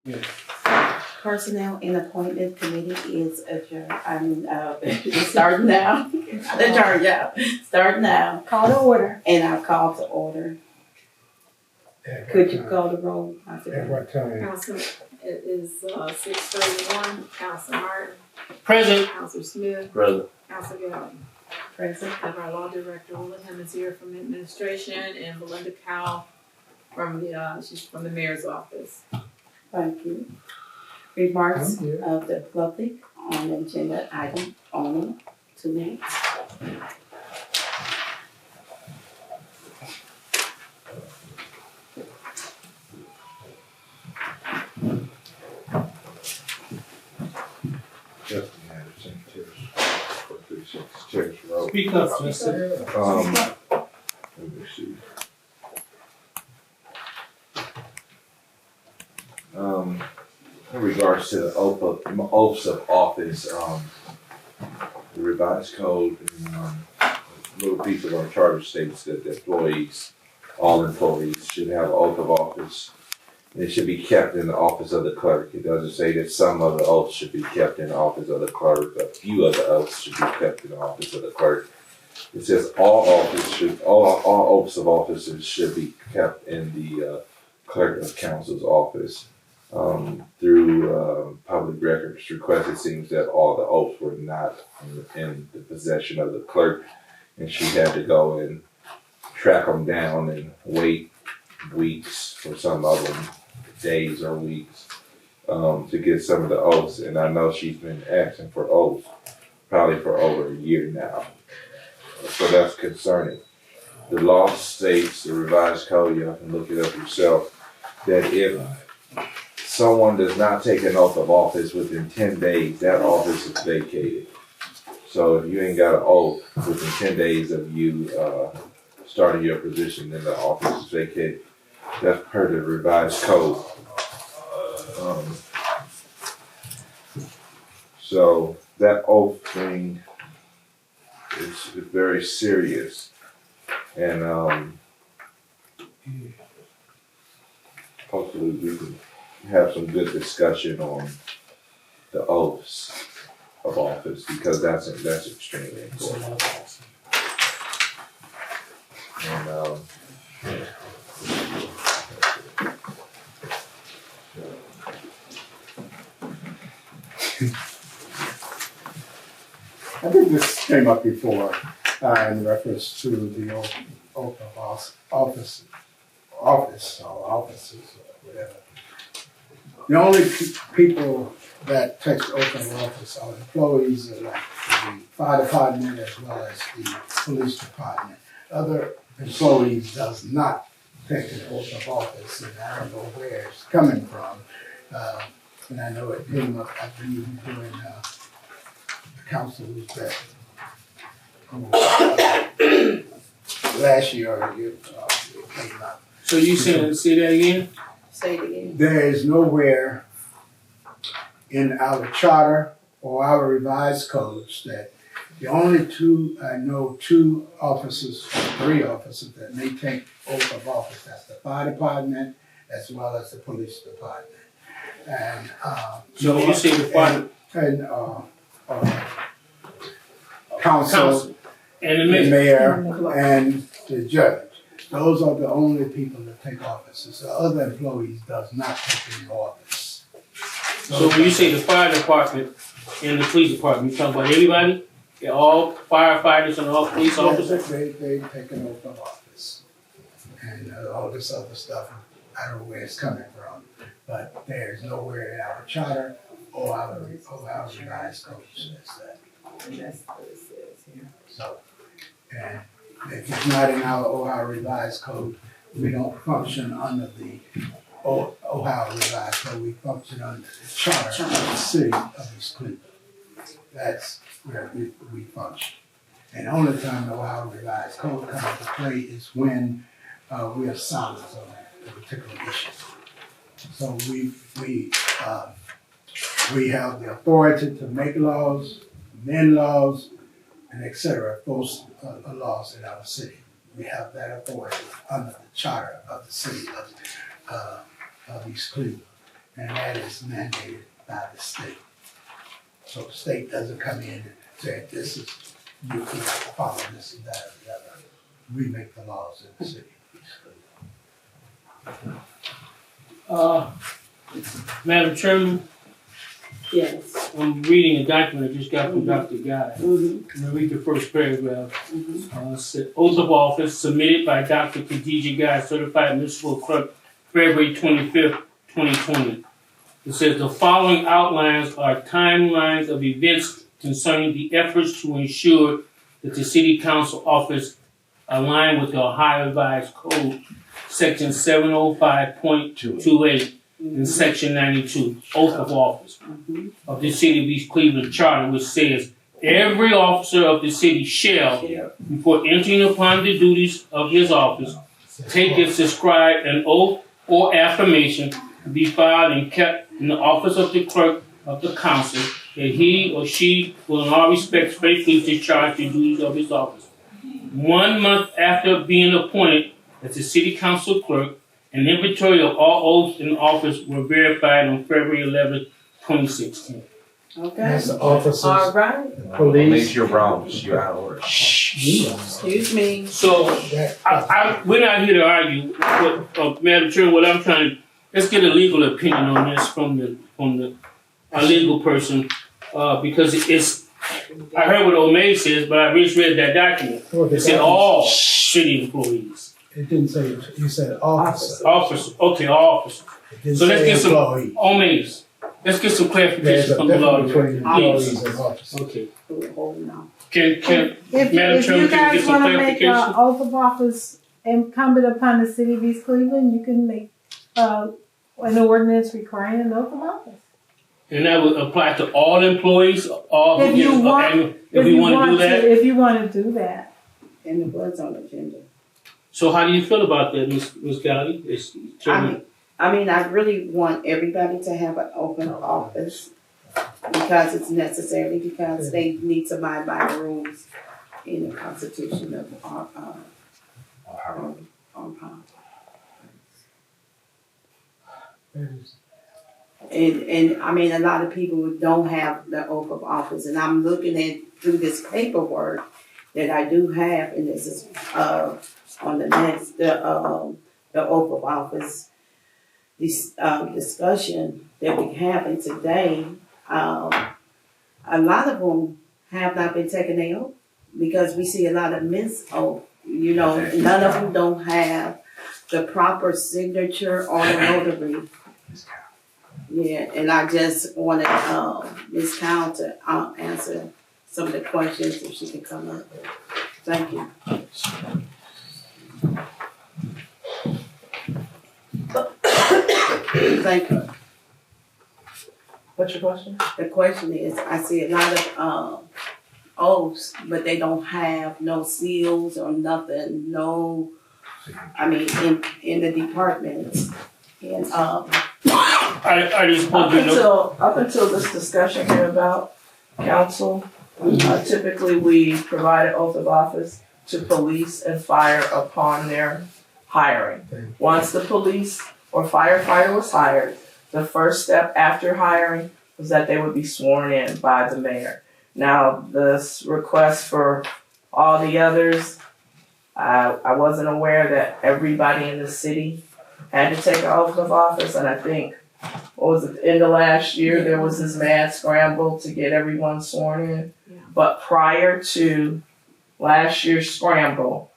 Yes. Personnel and Appointment Committee is adjourned. It's starting now. Adjourned, yeah. Starting now. Call to order. And I call to order. Could you call the roll? At what time? Council, it is 6:31. Council Martin, Present. Council Smith, Present. Council Galvin. Present. Have our law director Willingham is here from administration, and Belinda Cowell from she's from the mayor's office. Thank you. Remarks Thank you. of the public on the agenda item only. 2 minutes. Justin Anderson, Terrace Road. Speak up, Justin. Let me see. In regards to the oaths of office, the revised code, a little piece of our charter states that all employees should have an oath of office. It should be kept in the office of the clerk. It doesn't say that some of the oaths should be kept in the office of the clerk. A few of the oaths should be kept in the office of the clerk. It says all oaths of offices should be kept in the clerk of council's office. Through public records request, it seems that all the oaths were not in the possession of the clerk, and she had to go and track them down and wait weeks for some of them, days or weeks, to get some of the oaths. And I know she's been asking for oaths probably for over a year now. So that's concerning. The law states, the revised code, you can look it up yourself, that if someone does not take an oath of office within 10 days, that office is vacated. So if you ain't got an oath within 10 days of you starting your position, then the office is vacated. That's per the revised code. So that oath thing is very serious, and hopefully we can have some good discussion on the oaths of office, because that's extremely important. And I think this came up before in reference to the oath of offices or whatever. The only people that take the oath of office are employees of like the fire department as well as the police department. Other employees does not take an oath of office, and I don't know where it's coming from. And I know it came up, I believe, during the council was that last year or the year it came up. So you saying, say that again? Say it again. There is nowhere in our charter or our revised codes that the only two officers, three officers that may take oath of office. That's the fire department as well as the police department. And So you say the fire and council and the the mayor. mayor and the judge. Those are the only people that take offices. The other employees does not take any office. So when you say the fire department and the police department, you talking about everybody? They're all firefighters and all police officers? They take an oath of office. And all this other stuff, I don't know where it's coming from, but there's nowhere in our charter or our revised code says that. And that's what it says here. So, and if it's not in our Ohio revised code, we don't function under the Ohio revised code, we function under the charter of the city of East Cleveland. That's where we function. And the only time the Ohio revised code comes into play is when we are silent on a particular issue. So we have the authority to make laws, amend laws, and et cetera, those laws in our city. We have that authority under the charter of the city of East Cleveland. and that is mandated by the state. So the state doesn't come in and say, this is, you have to follow this and that and the other. We make the laws in the city. Madam Chairman, Yes. I'm reading a document I just got from Dr. Guy. Mm-hmm. I'm gonna read the first paragraph. Mm-hmm. It said, oath of office submitted by Dr. Khadija Guy, certified municipal clerk, February 25th, 2020. It says the following outlines are timelines of events concerning the efforts to ensure that the city council office align with the Ohio Revised Code, section 705.28 and section 92, oath of office of the city of East Cleveland charter, which says every officer of the city shall, before entering upon the duties of his office, take and subscribe an oath or affirmation to be filed and kept in the office of the clerk of the council, that he or she will in all respects faithfully discharge the duties of his office. 1 month after being appointed as the city council clerk, an inventory of all oaths in office were verified on February 11th, 2016. Okay. That's the officers, All right. police. You're wrong. You're out of order. Excuse me. So, we're not here to argue, but, Madam Chair, what I'm trying to, let's get a legal opinion on this from a legal person, because it's, I heard what O'May says, but I just read that document. It said all city employees. It didn't say, you said officer. Officers, okay, officers. It didn't So let's say get some, employee. O'May's. Let's get some There's clarification a from the law. difference between employees Yes. and officers. Okay. Hold on. Can, If Madam you Chairman, can we guys get some wanna make clarification? an oath of office incumbent upon the city of East Cleveland, you can make, an ordinance requiring an oath of office. And that would apply to all employees, all If you want- if we want to do that. If you wanna do that. And it was on the agenda. So how do you feel about that, Ms. Galley? I mean, I really want everybody to have an open office because it's necessary, because they need to abide by the rules in the Constitution of our And I mean, a lot of people don't have the oath of office, and I'm looking at through this paperwork that I do have, and this is on the next the oath of office this discussion that we're having today. A lot of them have not been taken their oath because we see a lot of miss oath. You know, none of them don't have the proper signature or the notary. Yeah, and I just wanted Ms. Cow to answer some of the questions if she could come up. Thank you. Thank you. What's your question? The question is, I see a lot of oaths, but they don't have no seals or nothing, no, I mean, in the departments. And I just supposed to know. Up until this discussion came about, council, typically we provide an oath of office to police and fire upon their hiring. Once the police or firefighter was hired, the first step after hiring was that they would be sworn in by the mayor. Now, this request for all the others, I wasn't aware that everybody in the city had to take an oath of office, and I think, what was it, the end of last year, there was this mad scramble to get everyone sworn in. Yeah. But prior to last year's scramble,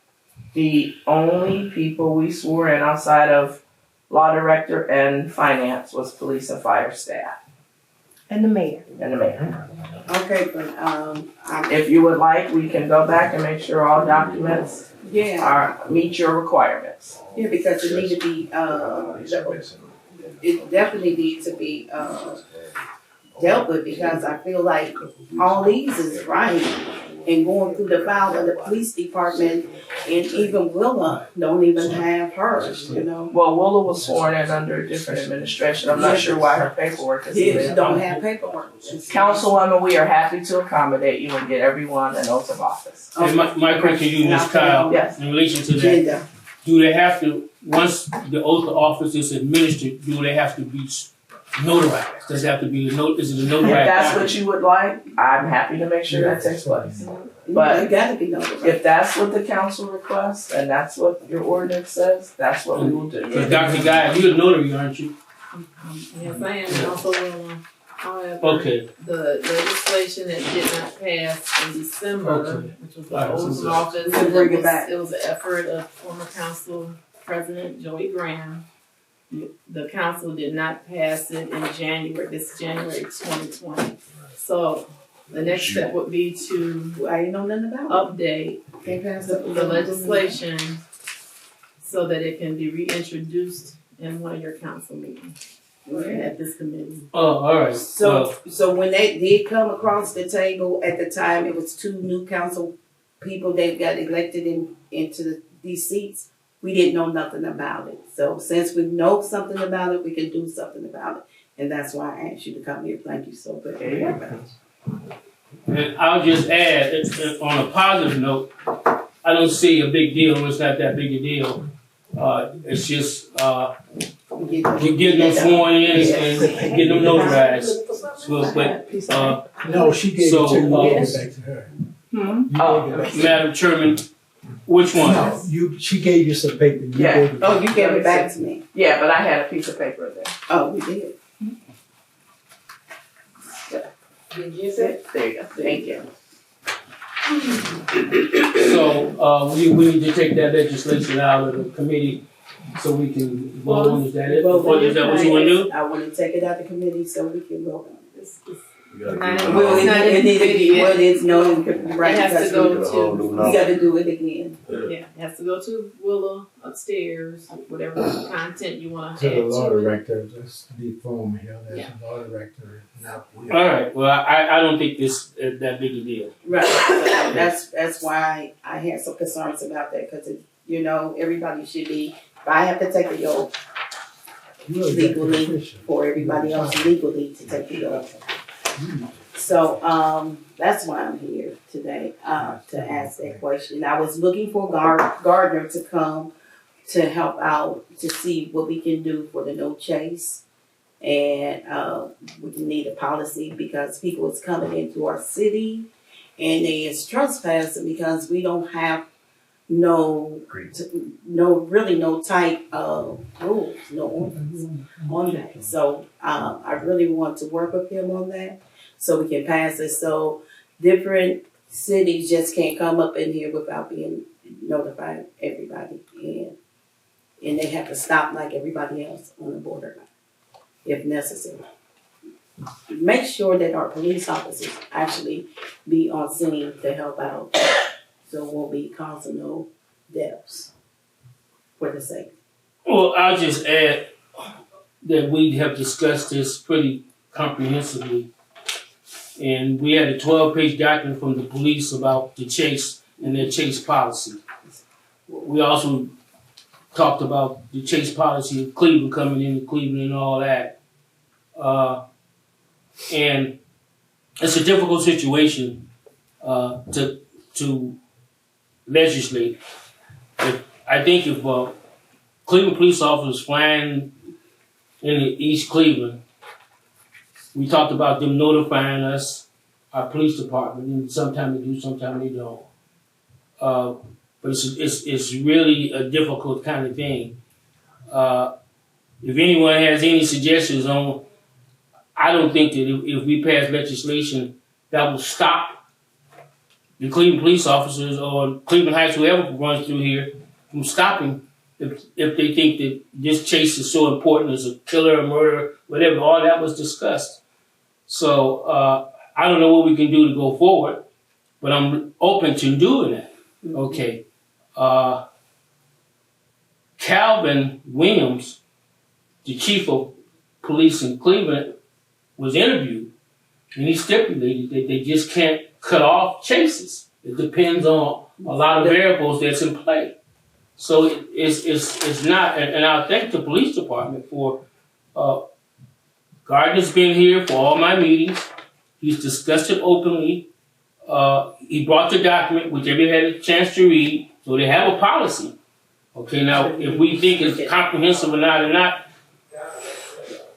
the only people we swore in outside of law director and finance was police and fire staff And the mayor. and the mayor. okay, but If you would like, we can go back and make sure all documents meet your requirements. yeah, because it need to be it definitely needs to be dealt with, because I feel like all these is right. And going through the file of the police department, and even Willa don't even have hers, you know. Well, Willa was sworn in under a different administration. I'm not sure why her paperwork is She there. don't have paperwork. Councilwoman, we are happy to accommodate you and get everyone an oath of office. And my question to you, Ms. Kyle, Yes. in relation to that, Agenda. do they have to, once the oath of office is administered, do they have to be notarized? Does it have to be is it a If notarized? that's what document? you would like, I'm happy to make sure that takes place. But you gotta be notified. If that's what the council requests and that's what your ordinance says, that's what we will do. Because Dr. Guy, you're a notary, aren't you? Yes, I am, and also, however, Okay. the legislation that did not pass in December, Okay. which was the Alright, oath so of office, we can bring it was- back. It was an effort of former council president Joey Graham. The council did not pass it in January 2020. So the next step would be to I ain't know nothing about update it. Can't pass the it. legislation so that it can be reintroduced in one of your council meetings at this committee. Oh, all right. So when they did come across the table, at the time, it was 2 new council people that got elected into these seats. We didn't know nothing about it. So since we know something about it, we can do something about it. And that's why I asked you to come here. Thank you so very much. And I'll just add, on a positive note, I don't see a big deal. It's not that big a deal. It's just you get them sworn in and get them notarized. So, but No, she gave So, it to you. You gave yes. it back to her. Hmm? You gave it back to her. Madam Chairman, which one? No, she gave you some paper. You Yeah. gave it Oh, you gave it back to me. Yeah, but I had a piece of paper there. Oh, we did. Did you see it? There you go. Thank you. So we need to take that legislation out of the committee so we can vote on. Is that it? Vote on Is that what you want to do? I want to take it out of the committee so we can vote on it. Well, Well, it's not in it need to committee be, yet. well, it's known, It right, has because to go we to, gotta do it again. yeah, it has to go to Willa upstairs, whatever content you wanna add to the law to it. director. Let's be firm here. That's Yeah. the law director. Not we. All right. Well, I don't think this that big a deal. Right, so that's why I had some concerns about that, cause you know, everybody should be, if I have to take the oath You're a elected legally official. for everybody else legally to take the oath. So, that's why I'm here today, to ask that question. I was looking for Gardner to come to help out, to see what we can do for the no chase. And, we need a policy because people is coming into our city and they is trespassing because we don't have no type of rules, no ordinance on that. So, I really want to work with him on that so we can pass it. So different cities just can't come up in here without being notified everybody, and they have to stop like everybody else on the borderline if necessary. Make sure that our police officers actually be on scene to help out, so it won't be causing no deaths for the sake. Well, I'll just add that we have discussed this pretty comprehensively. And we had a 12-page document from the police about the chase and their chase policy. We also talked about the chase policy of Cleveland coming into Cleveland and all that. And it's a difficult situation to legislate. I think if Cleveland police officers flying in East Cleveland, we talked about them notifying us, our police department, and sometimes they do, sometimes they don't. But it's really a difficult kind of thing. If anyone has any suggestions on, I don't think that if we pass legislation that will stop the Cleveland police officers or Cleveland Heights, whoever runs through here, from stopping if they think that this chase is so important as a killer, a murder, whatever, all that was discussed. So I don't know what we can do to go forward, but I'm open to doing that. Okay. Calvin Williams, the chief of police in Cleveland, was interviewed, and he stipulated that they just can't cut off chases. It depends on a lot of variables that's in play. So it's not, and I thank the police department for, Gardner's been here for all my meetings. He's discussed it openly. He brought the document, which everybody had a chance to read, so they have a policy. Okay, now, if we think it's comprehensive or not,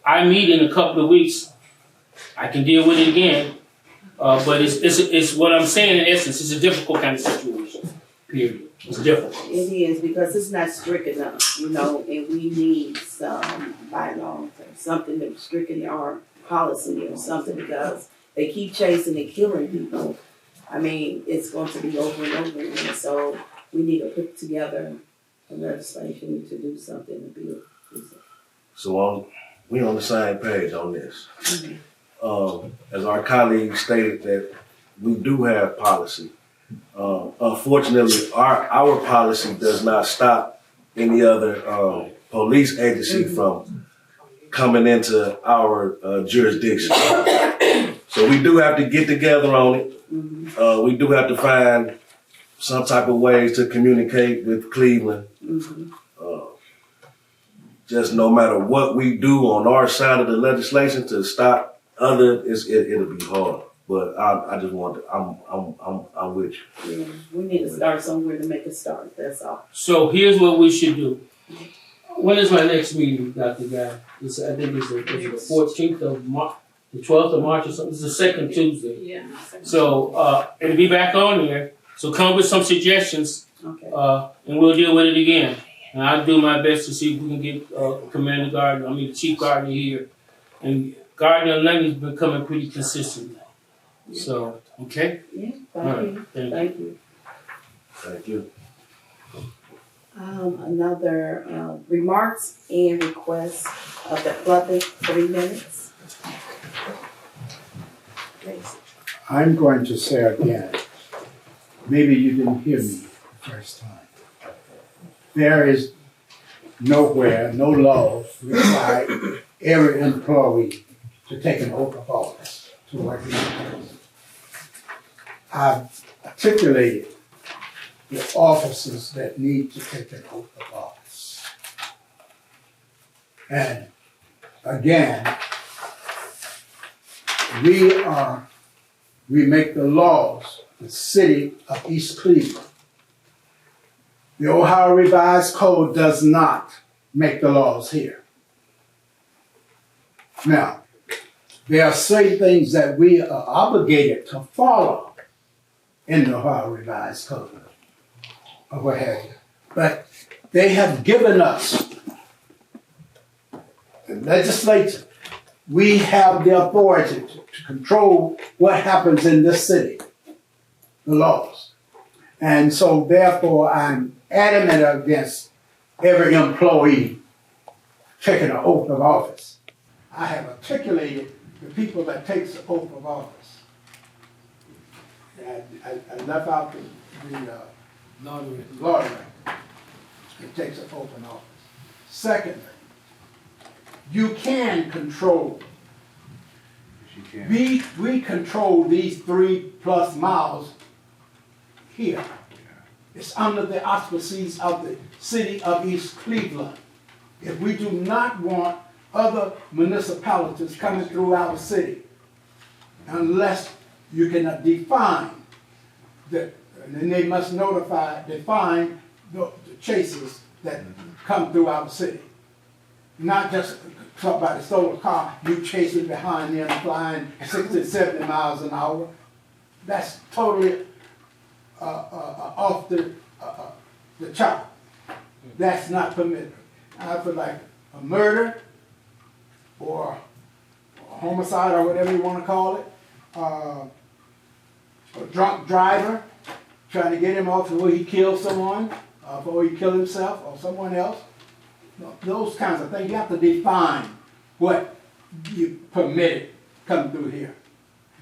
I meet in a couple of weeks, I can deal with it again. But it's what I'm saying in essence, it's a difficult kind of situation, period. It's difficult. It is, because it's not strict enough, you know, and we need some bylaws or something that's strict in our policy or something, because they keep chasing and killing people. I mean, it's going to be over and over again, so we need to put together a legislation to do something to be. So we on the same page on this. As our colleague stated that we do have policy. Unfortunately, our policy does not stop any other police agency from coming into our jurisdiction. So we do have to get together on it. We do have to find some type of ways to communicate with Cleveland. Just no matter what we do on our side of the legislation to stop it'll be hard. But I just want to, I'm with you. Yeah, we need to start somewhere to make a start, that's all. So here's what we should do. When is my next meeting, Dr. Guy? I think it's the 14th of March, the 12th of March or something. It's the second Tuesday. Yeah. So it'll be back on there. So come with some suggestions, Okay. and we'll deal with it again. And I'll do my best to see if we can get Commander Gardner, the Chief Gardner here. And Gardner and Lundy's been coming pretty consistently. So, okay? Yeah, All right, thank you, thank you. thank you. Thank you. Another remarks and requests of the public, 3 minutes. Please. I'm going to say again, maybe you didn't hear me the first time. There is nowhere, no law require every employee to take an oath of office to work in the office. I've articulated the officers that need to take an oath of office. And again, we make the laws, the city of East Cleveland. The Ohio Revised Code does not make the laws here. Now, there are certain things that we are obligated to follow in the Ohio Revised Code, or what have you. But they have given us, the legislature, we have the authority to control what happens in this city, the laws. And so therefore, I'm adamant against every employee taking an oath of office. I have articulated the people that takes the oath of office. I left out the lawyer that takes an oath of office. Secondly, you can control. We control these 3+ miles here. It's under the auspices of the city of East Cleveland. If we do not want other municipalities coming through our city, unless you can define and then they must define the chases that come through our city. Not just somebody stole a car, you chasing behind them flying 60, 70 miles an hour. That's totally off the chart. That's not permitted. I feel like a murder or a homicide or whatever you want to call it, a drunk driver trying to get him off before he kills someone, before he kills himself or someone else. Those kinds of things. You have to define what you permitted come through here.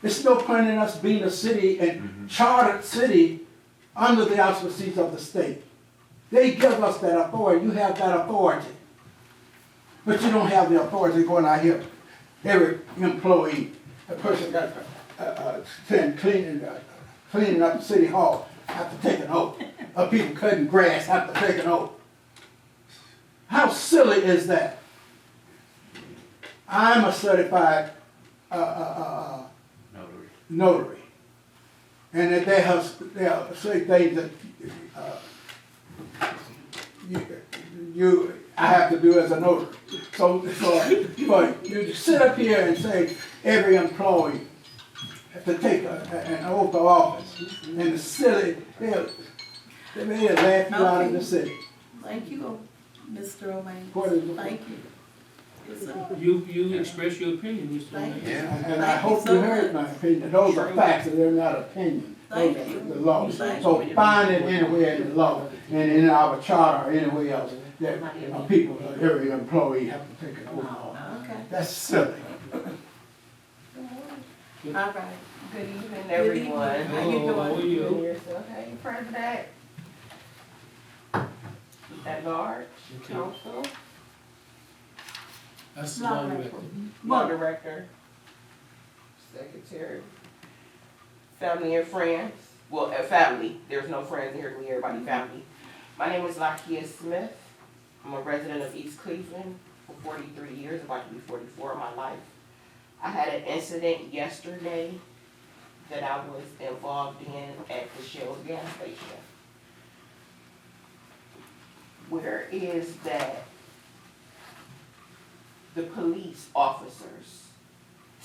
It's no point in us being a city and chartered city under the auspices of the state. They give us that authority. You have that authority. But you don't have the authority going out here. Every employee, a person got cleaning up the city hall have to take an oath. Or people cutting grass have to take an oath. How silly is that? I'm a certified notary. And that there are certain things that I have to do as a notary. So for you to sit up here and say every employee have to take an oath of office in the city, they made it laugh you out of the city. Thank you, Mr. O'May. What is it? Thank you. Yes, sir. You express your opinion, Mr. Thank O'May. you. And I hope you heard my opinion. Those are facts, and they're not opinions. Those Thank are you. the law. Thank So you. find it anywhere in the law and in our charter or anywhere else that people, every employee have to take an oath of office. Okay, That's silly. all right. Good evening, Good everyone. evening. How you Hello, doing? how are you? Hey, President. At large, council, That's the Law law director. law director, secretary, family and friends. Well, family, there's no friends here, we everybody family. My name is Lakia Smith. I'm a resident of East Cleveland for 43 years, about to be 44 in my life. I had an incident yesterday that I was involved in at the Shell gas station. Where is that the police officers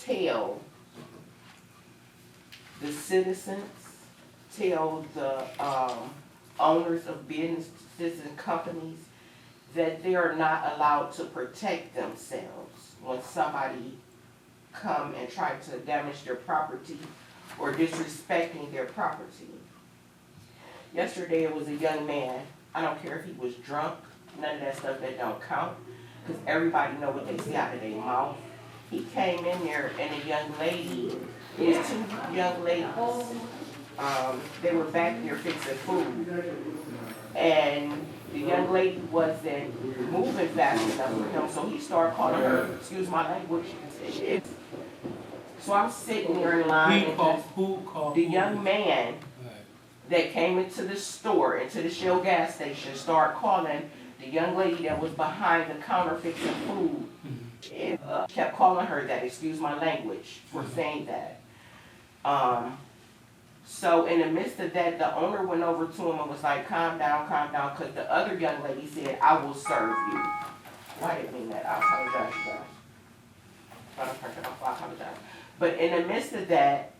tell the citizens, tell the owners of businesses and companies that they are not allowed to protect themselves when somebody come and try to damage their property or disrespecting their property. Yesterday it was a young man. I don't care if he was drunk, none of that stuff that don't count, because everybody know what they say out of their mouth. He came in there and a young lady, his two young ladies, they were back there fixing food. And the young lady wasn't moving fast enough for him, so he started calling her, excuse my language. So I'm sitting there in line and Who called? the young man that came into the store, into the Shell gas station, started calling the young lady that was behind the counter fixing food. It, kept calling her that, excuse my language for saying that. So in the midst of that, the owner went over to him and was like, calm down, because the other young lady said, I will serve you. Well, I didn't mean that, I apologize, you guys. If I don't turn it off, I apologize. But in the midst of that,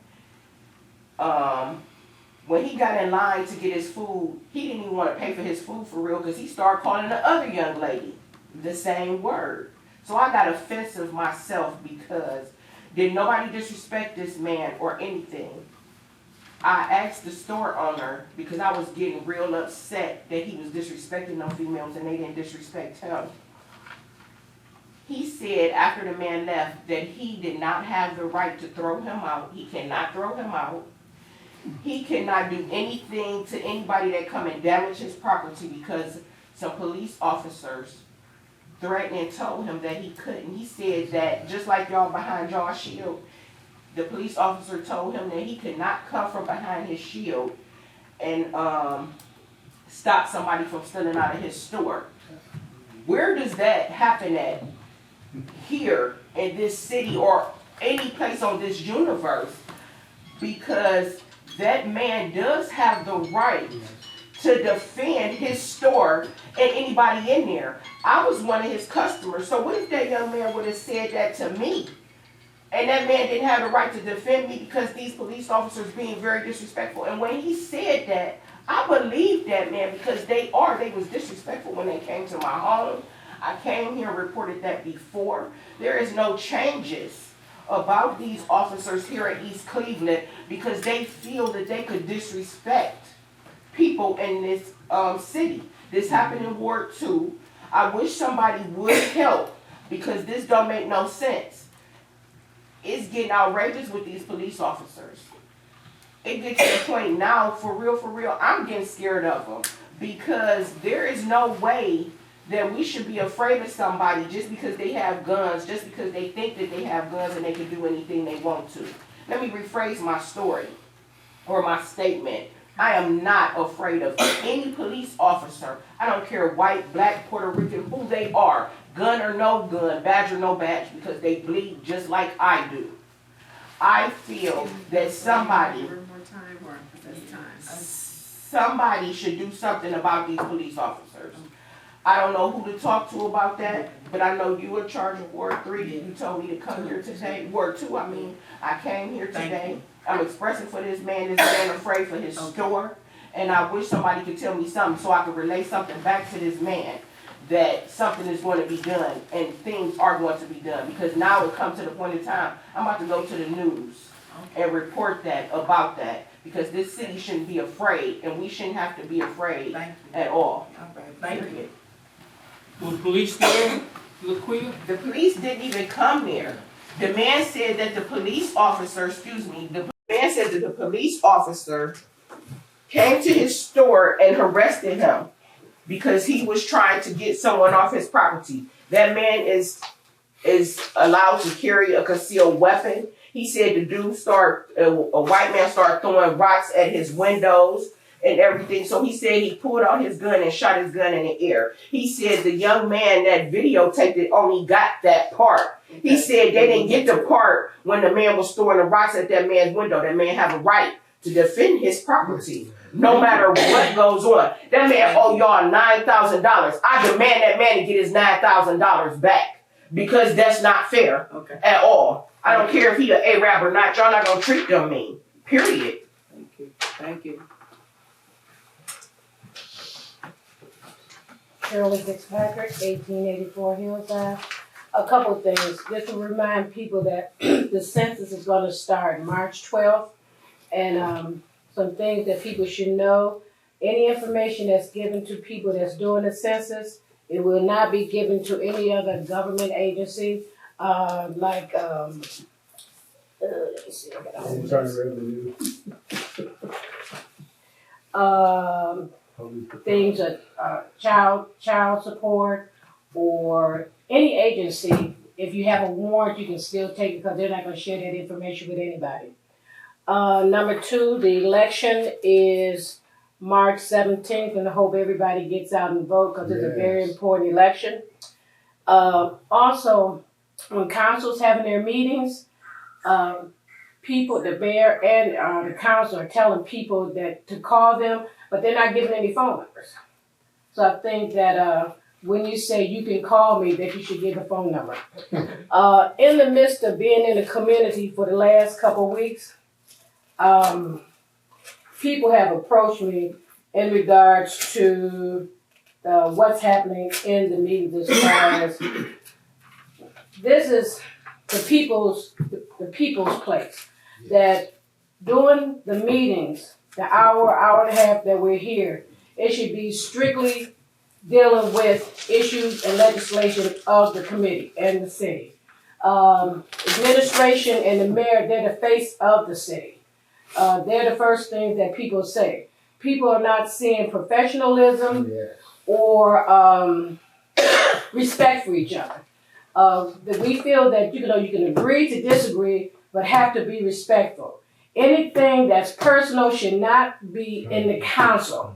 when he got in line to get his food, he didn't even want to pay for his food for real because he started calling the other young lady the same word. So I got offensive myself because did nobody disrespect this man or anything. I asked the store owner because I was getting real upset that he was disrespecting them females and they didn't disrespect him. He said after the man left that he did not have the right to throw him out. He cannot throw him out. He cannot do anything to anybody that come and damage his property because some police officers threatened and told him that he couldn't. He said that just like y'all behind y'all's shield, the police officer told him that he could not come from behind his shield and stop somebody from stealing out of his store. Where does that happen at? Here in this city or any place on this universe? Because that man does have the right to defend his store and anybody in there. I was one of his customers, so what if that young man would have said that to me? And that man didn't have the right to defend me because these police officers being very disrespectful. And when he said that, I believed that man because they was disrespectful when they came to my home. I came here and reported that before. There is no changes about these officers here in East Cleveland because they feel that they could disrespect people in this city. This happened in Ward 2. I wish somebody would help because this don't make no sense. It's getting outrageous with these police officers. It gets to the point now, for real, I'm getting scared of them because there is no way that we should be afraid of somebody just because they have guns, just because they think that they have guns and they can do anything they want to. Let me rephrase my story or my statement. I am not afraid of any police officer. I don't care white, black, Puerto Rican, who they are, gun or no gun, badge or no badge, because they bleed just like I do. I feel that somebody should do something about these police officers. I don't know who to talk to about that, but I know you in charge of Ward 3, and you told me to come here today, Ward 2, I mean, I came here today. I'm expressing for this man afraid for his store, and I wish somebody could tell me something so I could relay something back to this man, that something is going to be done, and things are going to be done, because now it comes to the point in time, I'm about to go to the news and report that, about that, because this city shouldn't be afraid, and we shouldn't have to be afraid at all. Thank you. Was the police there, LaQuia? The police didn't even come there. The man said that the police officer, the man said that the police officer came to his store and arrested him because he was trying to get someone off his property. That man is allowed to carry a concealed weapon. He said the dude a white man started throwing rocks at his windows and everything. So he said he pulled out his gun and shot his gun in the air. He said the young man that videotaped it only got that part. He said they didn't get the part when the man was throwing the rocks at that man's window. That man have a right to defend his property, no matter what goes on. That man owe y'all $9,000. I demand that man to get his $9,000 back, because that's not fair at all. I don't care if he an Arab or not. Y'all not gonna treat them mean. Period. Thank you. Thank you. Shirley Fitzpatrick, 1884 Hills Ave. A couple of things, just to remind people that the census is going to start March 12th, and some things that people should know. Any information that's given to people that's doing the census, it will not be given to any other government agency, like, let me see, I got all of this. Revenue. Things that child support, or any agency. If you have a warrant, you can still take it, because they're not going to share that information with anybody. Number 2, the election is March 17th, and I hope everybody gets out and vote, because it's a very important election. Also, when council's having their meetings, people, the mayor and the council are telling people that to call them, but they're not giving any phone numbers. So I think that when you say you can call me, that you should give a phone number. In the midst of being in the community for the last couple of weeks, people have approached me in regards to what's happening in the meetings, as far as this is the people's place. That during the meetings, the hour and a half that we're here, it should be strictly dealing with issues and legislation of the committee and the city. Administration and the mayor, they're the face of the city. They're the first things that people say. People are not seeing professionalism or respect for each other. That we feel that you can agree to disagree, but have to be respectful. Anything that's personal should not be in the council.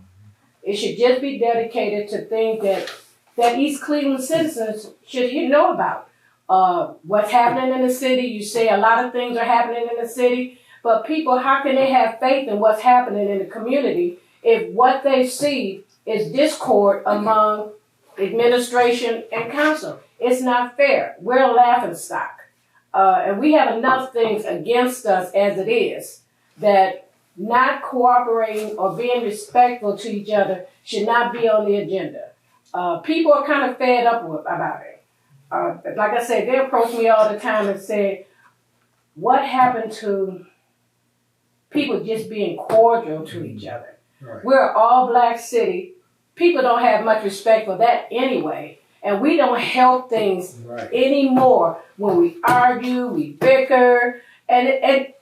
It should just be dedicated to things that East Cleveland citizens should know about. What's happening in the city. You say a lot of things are happening in the city, but people, how can they have faith in what's happening in the community if what they see is discord among administration and council? It's not fair. We're a laughingstock. And we have enough things against us as it is, that not cooperating or being respectful to each other should not be on the agenda. People are kind of fed up about it. Like I said, they approach me all the time and say, what happened to people just being cordial to each other? Right. We're an all-black city. People don't have much respect for that anyway. And we don't help things anymore when we argue, we bicker, and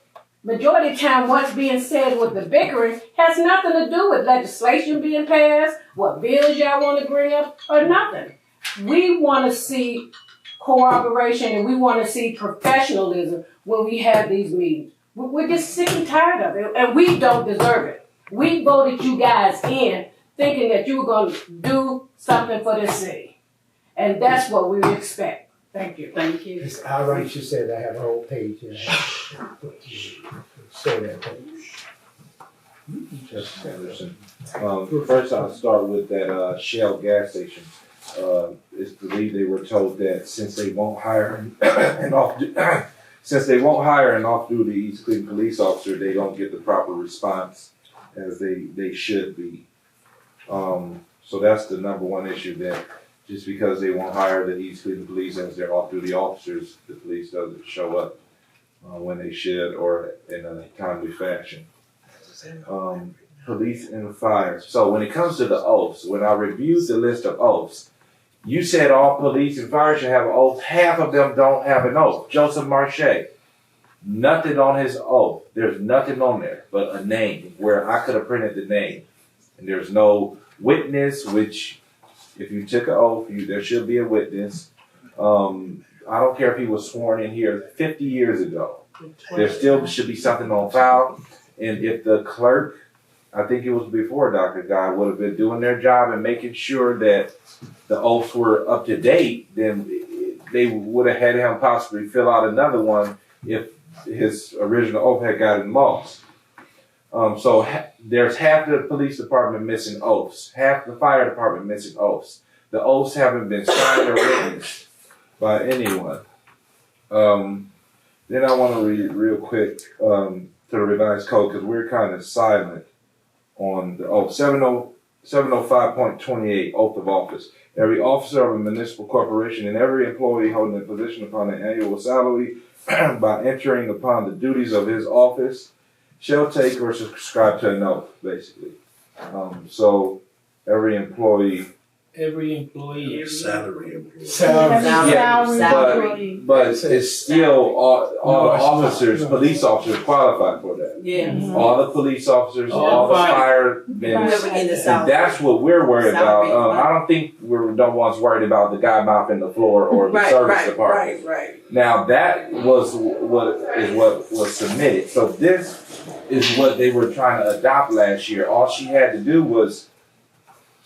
majority of the time what's being said with the bickering has nothing to do with legislation being passed, what bills y'all want to bring up, or nothing. We want to see cooperation and we want to see professionalism when we have these meetings. We're just sick and tired of it, and we don't deserve it. We voted you guys in thinking that you were going to do something for this city. And that's what we expect. Thank you. Thank you. It's outright, you said I have a whole page here. Say that page. Justice Anderson. First, I'll start with that Shell gas station. It's believed they were told that since they won't hire an off-duty East Cleveland police officer, they don't get the proper response as they should be. So that's the number one issue, that just because they won't hire the East Cleveland police as their off-duty officers, the police doesn't show up when they should or in a timely fashion. Police and fire. So when it comes to the oaths, when I reviewed the list of oaths, you said all police and fire should have an oath. Half of them don't have an oath. Joseph Marche, nothing on his oath. There's nothing on there but a name where I could have printed the name. And there's no witness, which if you took an oath, there should be a witness. I don't care if he was sworn in here 50 years ago. There still should be something on file. And if the clerk, I think it was before Dr. Guy, would have been doing their job and making sure that the oaths were up to date, then they would have had him possibly fill out another one if his original oath had gotten lost. So there's half the police department missing oaths, half the fire department missing oaths. The oaths haven't been signed or witnessed by anyone. Then I want to read real quick to the revised code, because we're kind of silent on the oath. 705.28, oath of office. Every officer of a municipal corporation and every employee holding a position upon an annual salary by entering upon the duties of his office shall take or subscribe to an oath, basically. So every employee. Salary. But it's still all officers, police officers qualify for that. Yeah. All the police officers, all the firemen. And that's what we're worried about. I don't think we're the ones worried about the guy mopping the floor or the service department. Right. Now that was what was submitted. So this is what they were trying to adopt last year. All she had to do was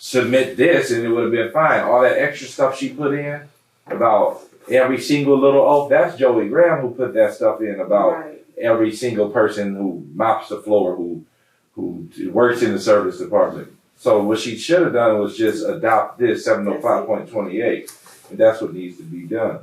submit this and it would have been fine. All that extra stuff she put in about every single little oath, that's Joey Graham who put that stuff in about every single person who mops the floor, who works in the service department. So what she should have done was just adopt this 705.28, and that's what needs to be done.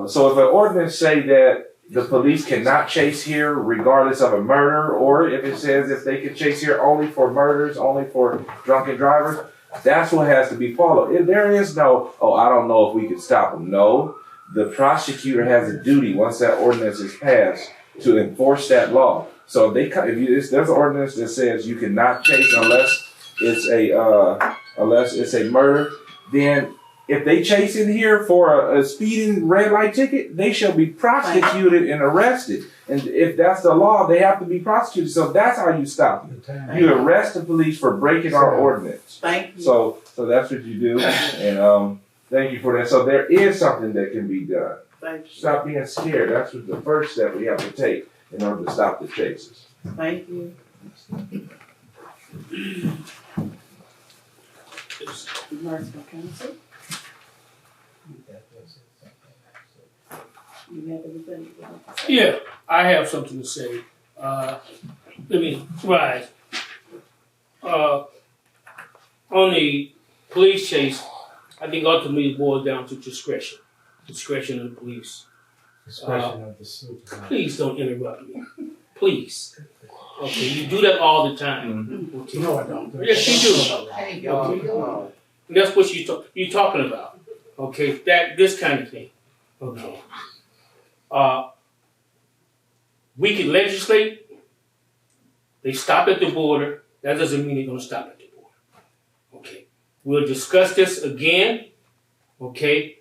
So if an ordinance say that the police cannot chase here regardless of a murder, or if it says if they can chase here only for murders, only for drunken drivers, that's what has to be followed. If there is no, I don't know if we can stop them. No, the prosecutor has a duty once that ordinance is passed to enforce that law. So if there's an ordinance that says you cannot chase unless it's a murder, then if they chase in here for a speeding red light ticket, they shall be prosecuted and arrested. And if that's the law, they have to be prosecuted. So that's how you stop them. You arrest the police for breaking our ordinance. Thank you. So that's what you do. And thank you for that. So there is something that can be done. Thank you. Stop being scared. That's what the first step we have to take in order to stop the chases. Thank you. Merciful counsel. You have anything you want to say? Yeah, I have something to say. Let me rise. On the police chase, I think ultimately it boils down to discretion. Discretion of the police. Discretion of the supervisor. Please don't interrupt me. Please. Okay, you do that all the time. Okay. No, I don't. Yes, you do. That's what you're talking about. Okay, this kind of thing. Okay. We can legislate. They stop at the border. That doesn't mean they're going to stop at the border. Okay. We'll discuss this again. Okay.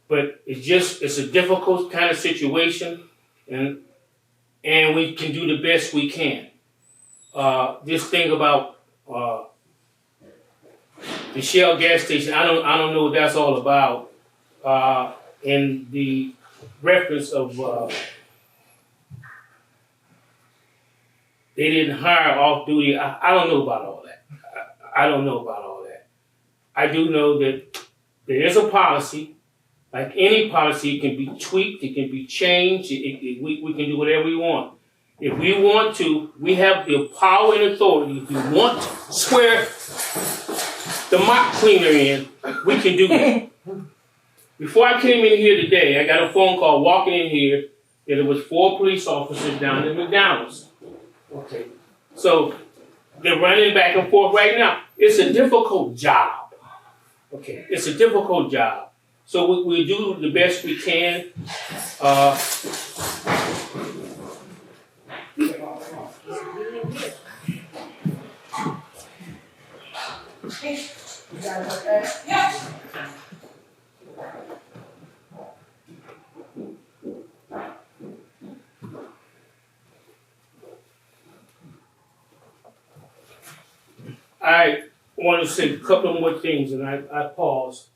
But it's a difficult kind of situation, and we can do the best we can. This thing about the Shell gas station, I don't know what that's all about. And the reference of they didn't hire off duty. I don't know about all that. I don't know about all that. I do know that there is a policy. Like any policy, it can be tweaked, it can be changed. We can do whatever we want. If we want to, we have the power and authority. If we want to swear the mop cleaner in, we can do that. Before I came in here today, I got a phone call walking in here that it was 4 police officers down at McDonald's. Okay. So they're running back and forth right now. It's a difficult job. Okay. It's a difficult job. So we do the best we can. I want to say a couple more things, and I pause.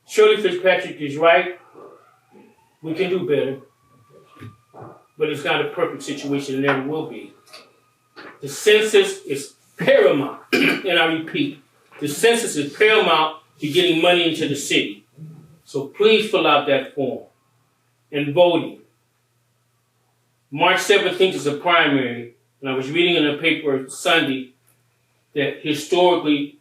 Shirley Fitzpatrick is right. We can do better. But it's not a perfect situation, and never will be. The census is paramount, and I repeat, the census is paramount to getting money into the city. So please fill out that form. And voting. March 17th is a primary, and I was reading in the paper Sunday that historically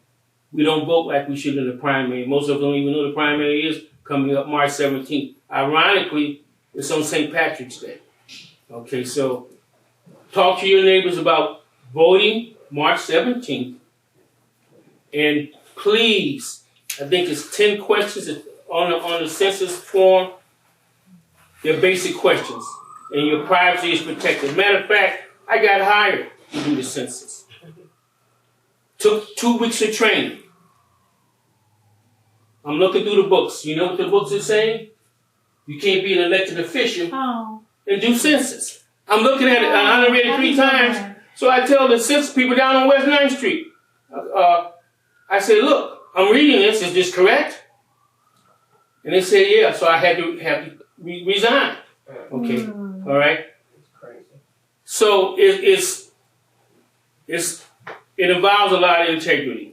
we don't vote like we should in the primary. Most of us don't even know the primary is coming up March 17th. Ironically, it's on St. Patrick's Day. Okay, so talk to your neighbors about voting March 17th. And please, I think it's 10 questions on the census form. They're basic questions. And your privacy is protected. Matter of fact, I got hired to do the census. Took 2 weeks of training. I'm looking through the books. You know what the books are saying? You can't be an elected official and do census. I'm looking at it, and I done read it 3 times. So I tell the census people down on West 9th Street, I say, look, I'm reading this. Is this correct? And they say, yeah. So I had to resign. Okay. All right. So it involves a lot of integrity.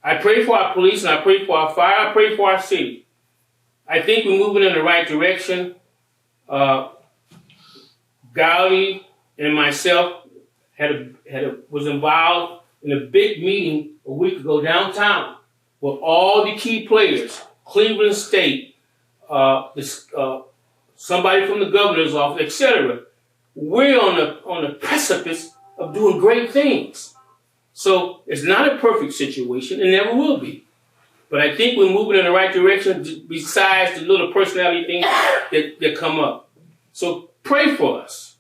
I pray for our police, and I pray for our fire. I pray for our city. I think we're moving in the right direction. Gowdy and myself was involved in a big meeting a week ago downtown with all the key players, Cleveland State, somebody from the governor's office, etc. We're on the precipice of doing great things. So it's not a perfect situation, and never will be. But I think we're moving in the right direction besides the little personality things that come up. So pray for us.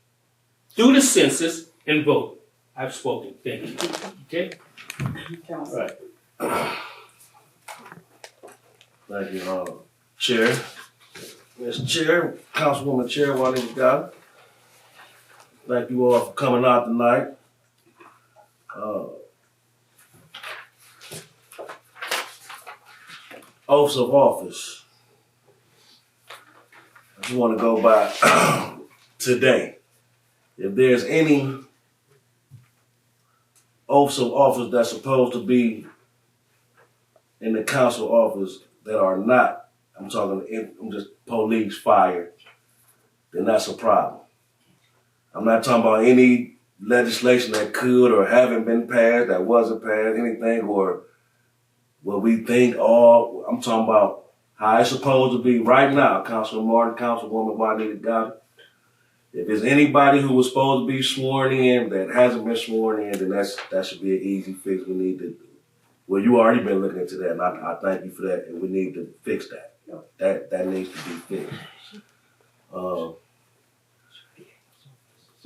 Do the census and vote. I've spoken. Thank you. Okay? Council. Right. Thank you, Chair. Mr. Chair, Councilwoman Chair Juanita Gowdy. Thank you all for coming out tonight. Oaths of office. I just want to go by today. If there's any oaths of office that's supposed to be in the council office that are not, I'm just police, fire, then that's a problem. I'm not talking about any legislation that could or haven't been passed, that wasn't passed, anything, or what we think all, I'm talking about how it's supposed to be right now, Councilman Martin, Councilwoman Juanita Gowdy. If there's anybody who was supposed to be sworn in that hasn't been sworn in, then that should be an easy fix. We need to, well, you already been looking into that, and I thank you for that, and we need to fix that. That needs to be fixed. That's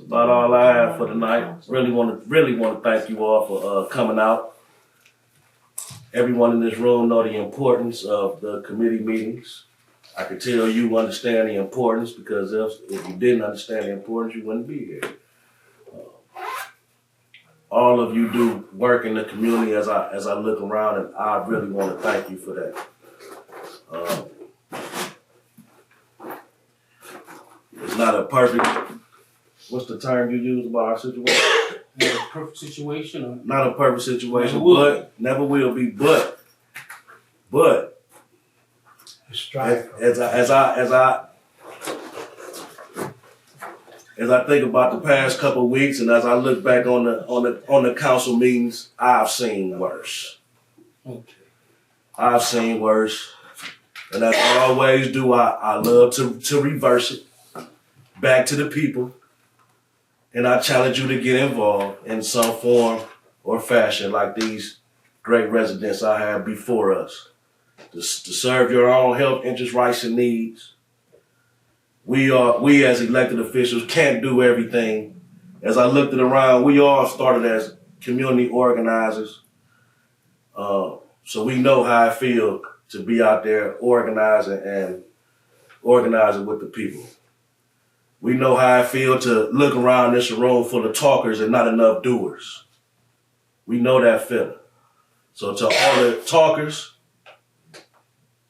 about all I have for tonight. Really want to thank you all for coming out. Everyone in this room know the importance of the committee meetings. I can tell you understand the importance, because if you didn't understand the importance, you wouldn't be here. All of you do work in the community as I look around, and I really want to thank you for that. It's not a perfect, what's the term you use about our situation? Not a perfect situation? Or? Not a perfect situation, but never will be, but as I think about the past couple of weeks, and as I look back on the council meetings, I've seen worse. Okay. I've seen worse. And as I always do, I love to reverse it back to the people. And I challenge you to get involved in some form or fashion like these great residents I have before us. To serve your own health, interests, rights, and needs. We as elected officials can't do everything. As I looked it around, we all started as community organizers. So we know how I feel to be out there organizing with the people. We know how I feel to look around this room full of talkers and not enough doers. We know that feeling. So to all the talkers,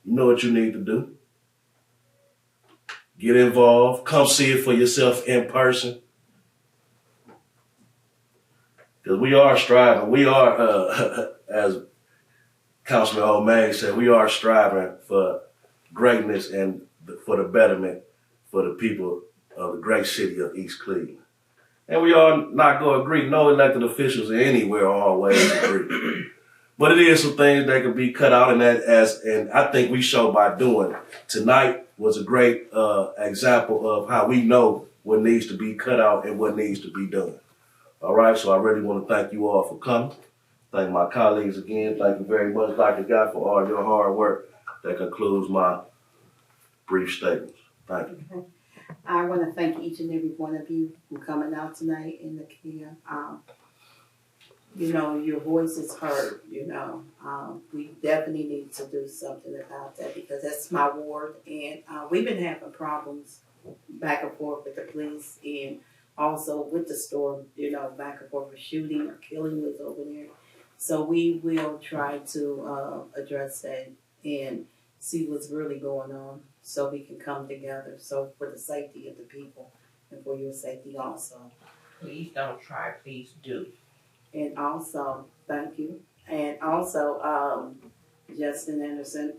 you know what you need to do. Get involved. Come see it for yourself in person. Because we are striving. We are, as Councilman O'May said, we are striving for greatness and for the betterment for the people of the great city of East Cleveland. And we are not going to agree. No elected officials anywhere always agree. But it is some things that can be cut out, and I think we show by doing it. Tonight was a great example of how we know what needs to be cut out and what needs to be done. All right, so I really want to thank you all for coming. Thank my colleagues again. Thank you very much, Dr. Guy, for all your hard work. That concludes my brief statements. Thank you. I want to thank each and every one of you for coming out tonight in the care. You know, your voice is heard, you know. We definitely need to do something about that because that's my ward. And we've been having problems back and forth with the police and also with the store, you know, back and forth with shooting or killing was over there. So we will try to address that and see what's really going on so we can come together. So for the safety of the people and for your safety also. Please don't try, please do. And also, thank you. And also, Justin Anderson,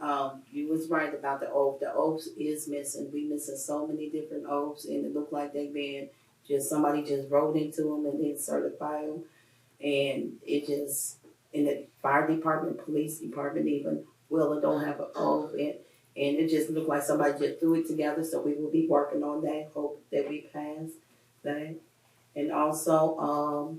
you was right about the oath. The oath is missing. We missing so many different oaths, and it looked like they've been somebody just wrote into them and then certified them. And it just, in the fire department, police department even, Willa don't have an oath. And it just looked like somebody just threw it together. So we will be working on that. Hope that we pass that. And also,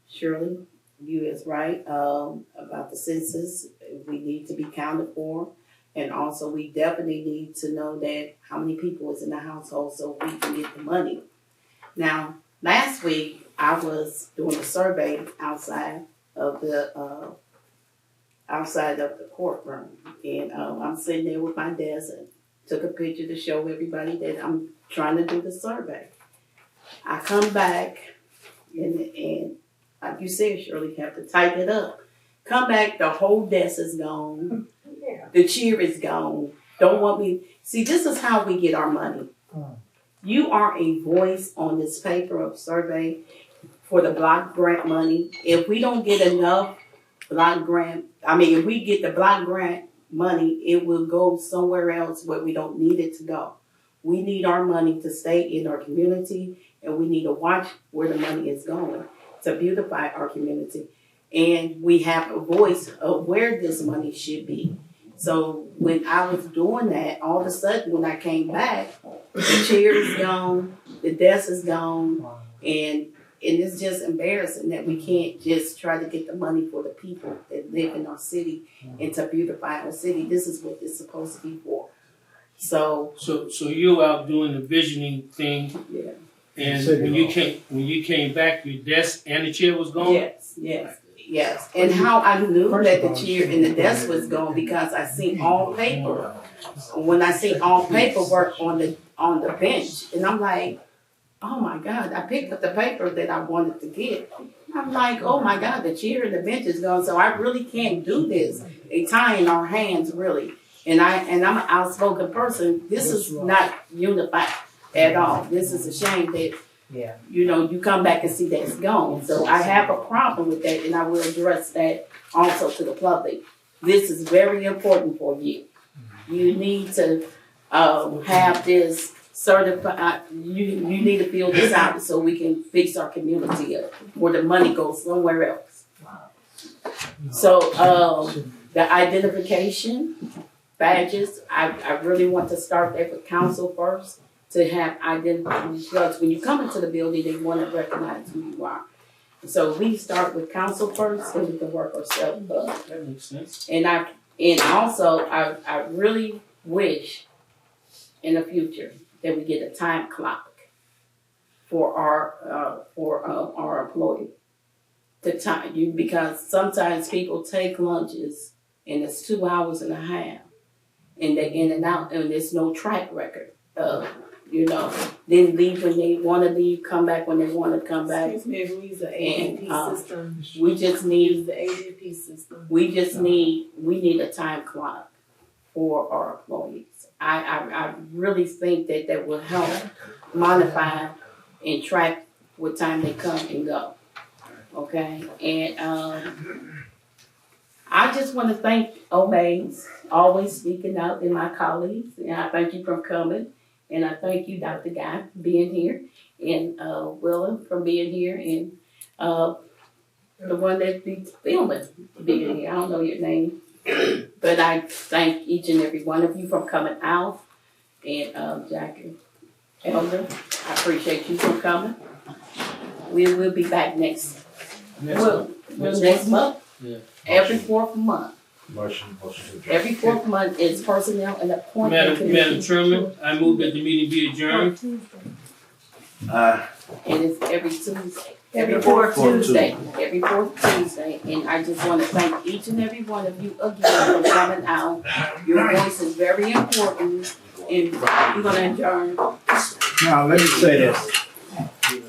Shirley, you is right about the census. We need to be counted for. And also we definitely need to know that how many people is in the household so we can get the money. Now, last week I was doing a survey outside of the courtroom. And I'm sitting there with my desk and took a picture to show everybody that I'm trying to do the survey. I come back and like you said, Shirley, have to tighten it up. Come back, the whole desk is gone. Yeah. The chair is gone. Don't want me. See, this is how we get our money. You are a voice on this paper of survey for the block grant money. If we don't get enough block grant, if we get the block grant money, it will go somewhere else where we don't need it to go. We need our money to stay in our community, and we need to watch where the money is going to beautify our community. And we have a voice of where this money should be. So when I was doing that, all of a sudden when I came back, the chair is gone, the desk is gone, and it's just embarrassing that we can't just try to get the money for the people that live in our city and to beautify our city. This is what it's supposed to be for. So you out doing the visioning thing, yeah. and when you came back, your desk and the chair was gone. Yes. And how I knew that the chair and the desk was gone because I seen all paper. When I see all paperwork on the bench, and I'm like, oh my God! I picked up the paper that I wanted to get. I'm like, oh my God, the chair and the bench is gone. So I really can't do this. They tying our hands really. And I'm an outspoken person. This is not unified at all. This is a shame that you come back and see that it's gone. So I have a problem with that, and I will address that also to the public. This is very important for you. You need to have this certified. You need to fill this out so we can fix our community up, where the money goes somewhere else. So, the identification badges, I really want to start that with council first, to have identification, because when you come into the building, they want to recognize who you are. So we start with council first, so we can work ourselves up. That makes sense. And also, I really wish in the future that we get a time clock for our employees. The time, because sometimes people take lunches and it's 2 hours and a half, and they're in and out, and there's no track record of, then leave when they want to leave, come back when they want to come back. Excuse me, if we use the ADP And, system. We just Use need, the ADP system. we need a time clock for our employees. I really think that will help modify and track what time they come and go. Okay, and I just want to thank Omaze, always speaking out, and my colleagues, and I thank you for coming, and I thank you, Dr. Guy, for being here, and Willa for being here, and the one that be filming being here. I don't know your name, but I thank each and every one of you for coming out, and Jackie, Elder, I appreciate you for coming. We will be back next month. Yeah. Every fourth month. Motion to adjourn. Every fourth month is personnel and appointment committee. Madam Chairman, I move that the meeting be adjourned. And it's every Tuesday. Every fourth fourth Tuesday. Every fourth Tuesday. And I just want to thank each and every one of you again for coming out. Your voice is very important. And we're gonna adjourn. Now, let me say this.